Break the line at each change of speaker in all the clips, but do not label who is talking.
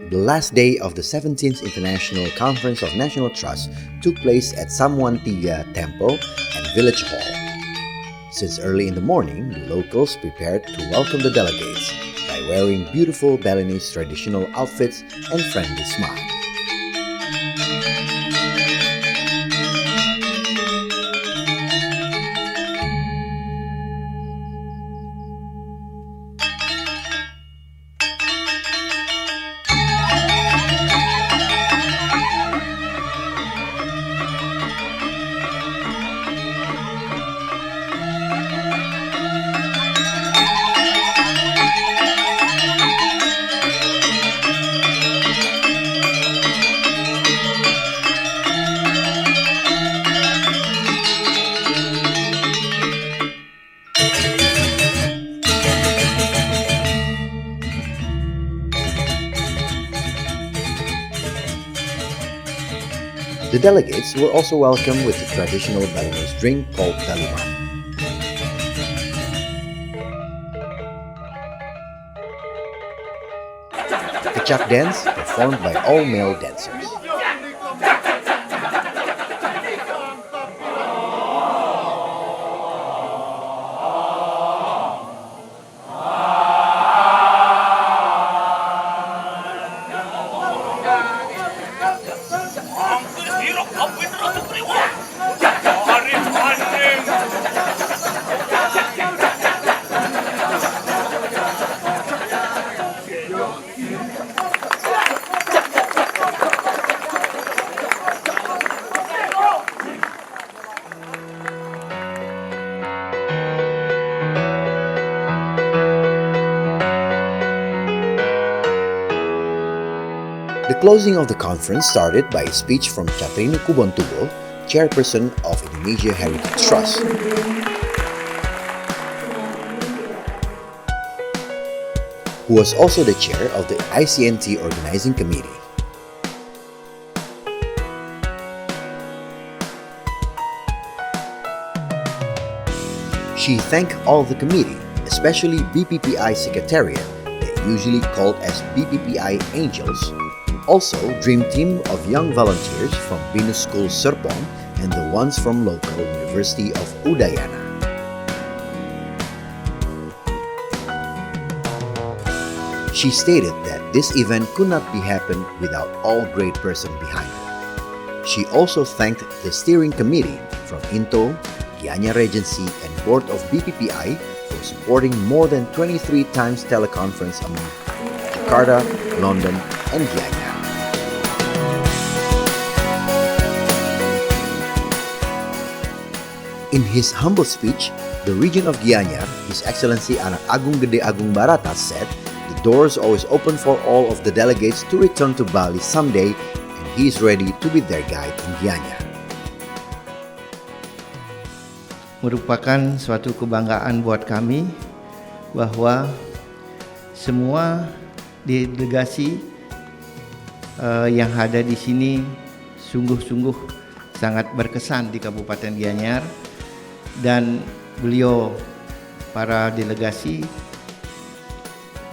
The last day of the 17th International Conference of National Trust took place at Samuan Tiga Temple and Village Hall. Since early in the morning, the locals prepared to welcome the delegates by wearing beautiful Balinese traditional outfits and friendly smiles. The delegates were also welcomed with the traditional Balinese drink called Daluman. Kecak dance performed by all male dancers. The closing of the conference started by a speech from Catrini Kubontubuh, Chairperson of Indonesian Heritage Trust. Who was also the chair of the ICNT Organizing Committee. She thanked all the committee, especially BPPI secretariat, they usually called as BPPI Angels, also Dream Team of young volunteers from Binus School Serpong and the ones from local University of Udayana. She stated that this event could not be happened without all great person behind her. She also thanked the steering committee from INTO, Gianyar Regency and board of BPPI for supporting more than 23 times teleconference among Jakarta, London and Gianyar. In his humble speech, the Regent of Gianyar, His Excellency Anak Agung Gede Agung Barata said the doors always open for all of the delegates to return to Bali someday and he is ready to be their guide in Gianyar.
Merupakan suatu kebanggaan buat kami bahwa semua delegasi yang ada di sini sungguh-sungguh sangat berkesan di Kabupaten Gianyar. Dan beliau, para delegasi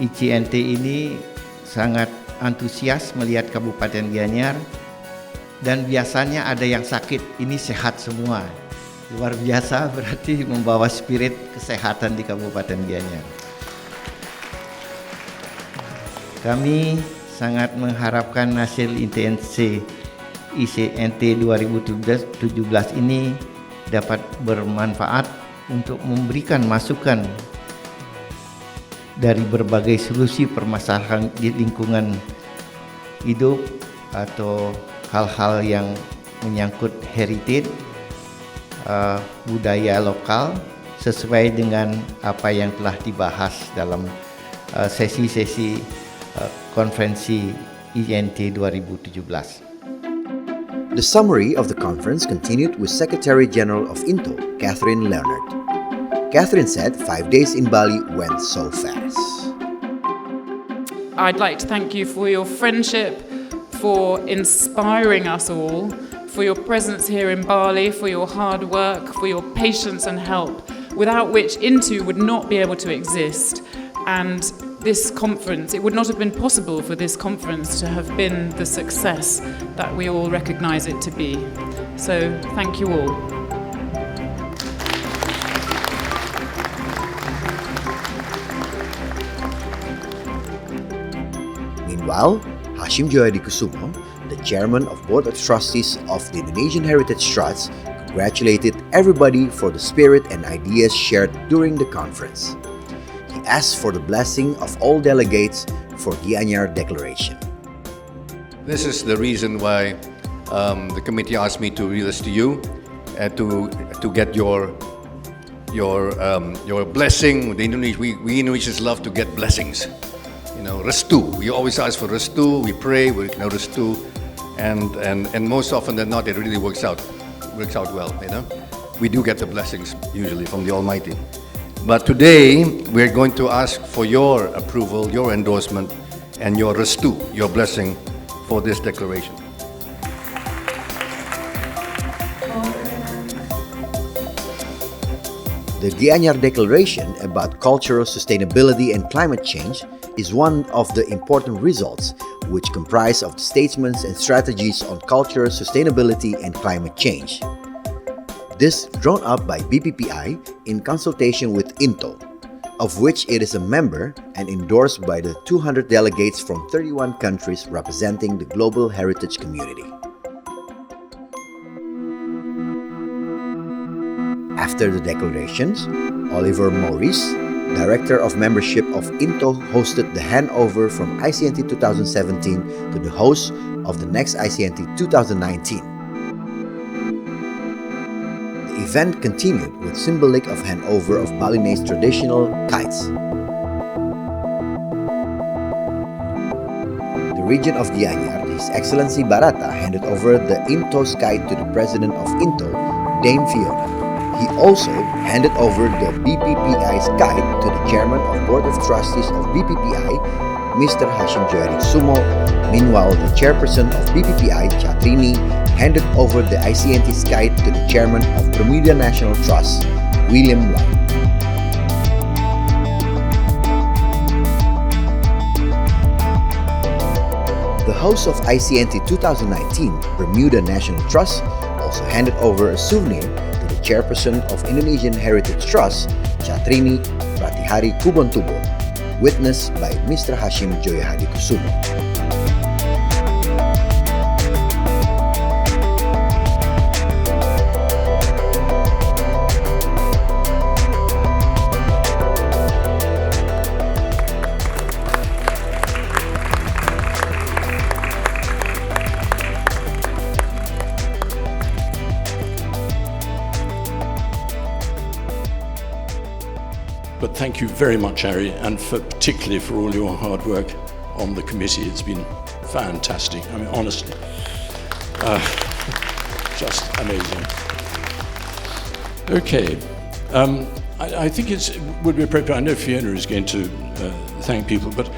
ICNT ini sangat antusias melihat Kabupaten Gianyar. Dan biasanya ada yang sakit, ini sehat semua. Luar biasa, berarti membawa spirit kesehatan di Kabupaten Gianyar. Kami sangat mengharapkan hasil intensi ICNT 2017 ini dapat bermanfaat untuk memberikan masukan dari berbagai solusi permasalahan di lingkungan hidup atau hal-hal yang menyangkut heritage budaya lokal sesuai dengan apa yang telah dibahas dalam sesi-sesi konferensi ICNT 2017.
The summary of the conference continued with Secretary General of INTO, Catherine Leonard. Catherine said 5 days in Bali went so fast.
I'd like to thank you for your friendship, for inspiring us all, for your presence here in Bali, for your hard work, for your patience and help, without which INTO would not be able to exist. And this conference, it would not have been possible for this conference to have been the success that we all recognise it to be. So, thank you all.
Meanwhile, Hashim Joyadikusumo, the chairman of Board of Trustees of the Indonesian Heritage Trust, congratulated everybody for the spirit and ideas shared during the conference. He asked for the blessing of all delegates for Gianyar Declaration.
This is the reason why the committee asked me to read this to you, to get your blessing. We Indonesians love to get blessings. You know, restu. We always ask for restu. We pray. We restu, and most often than not, it really works out well. You know, we do get the blessings usually from the Almighty. But today we're going to ask for your approval, your endorsement, and your restu, your blessing for this declaration.
The Gianyar Declaration about cultural sustainability and climate change is one of the important results which comprise of the statements and strategies on cultural sustainability and climate change. This drawn up by BPPI in consultation with INTO, of which it is a member and endorsed by the 200 delegates from 31 countries representing the global heritage community. After the declarations, Oliver Maurice, Director of Membership of INTO, hosted the handover from ICNT 2017 to the host of the next ICNT 2019. The event continued with symbolic of handover of Balinese traditional kites. The region of Gianyar, His Excellency Barata, handed over the INTO's kite to the President of INTO, Dame Fiona. He also handed over the BPPI's kite to the Chairman of Board of Trustees of BPPI, Mr. Hashim Joyadikusumo. Meanwhile, the Chairperson of BPPI, Catrini, handed over the ICNT's kite to the Chairman of Bermuda National Trust, William White. The host of ICNT 2019, Bermuda National Trust, also handed over a souvenir to the Chairperson of Indonesian Heritage Trust, Catrini Kubontubuh, witnessed by Mr. Hashim Joyadikusumo.
But thank you very much, Ari, and particularly for all your hard work on the committee. It's been fantastic. I mean, honestly, just amazing. Okay, I think it would be appropriate. I know Fiona is going to thank people, but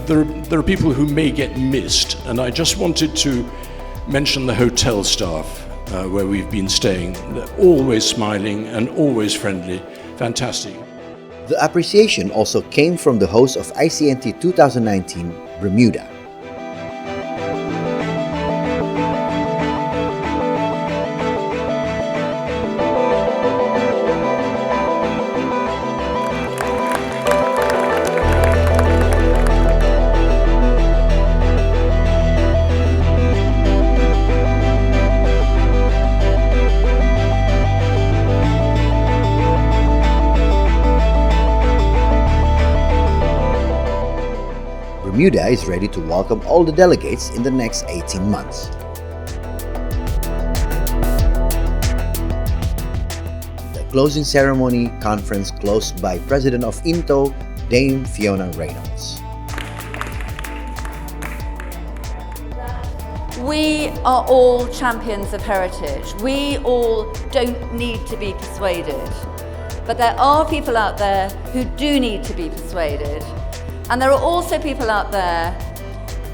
there are people who may get missed, and I just wanted to mention the hotel staff where we've been staying. They're always smiling and always friendly. Fantastic.
The appreciation also came from the host of ICNT 2019, Bermuda. Bermuda is ready to welcome all the delegates in the next 18 months. The closing ceremony conference closed by President of INTO, Dame Fiona Reynolds.
We are all champions of heritage. We all don't need to be persuaded. But there are people out there who do need to be persuaded. And there are also people out there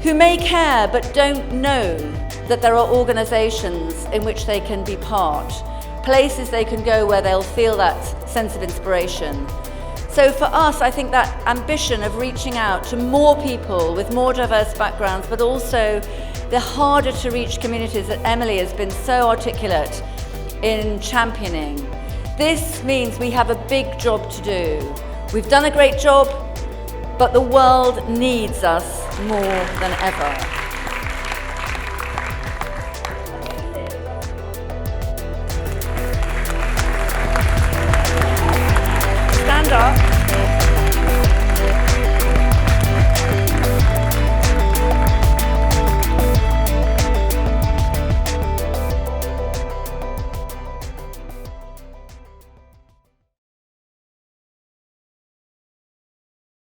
who may care but don't know that there are organisations in which they can be part, places they can go where they'll feel that sense of inspiration. So for us, I think that ambition of reaching out to more people with more diverse backgrounds, but also the harder to reach communities that Emily has been so articulate in championing. This means we have a big job to do. We've done a great job, but the world needs us more than ever.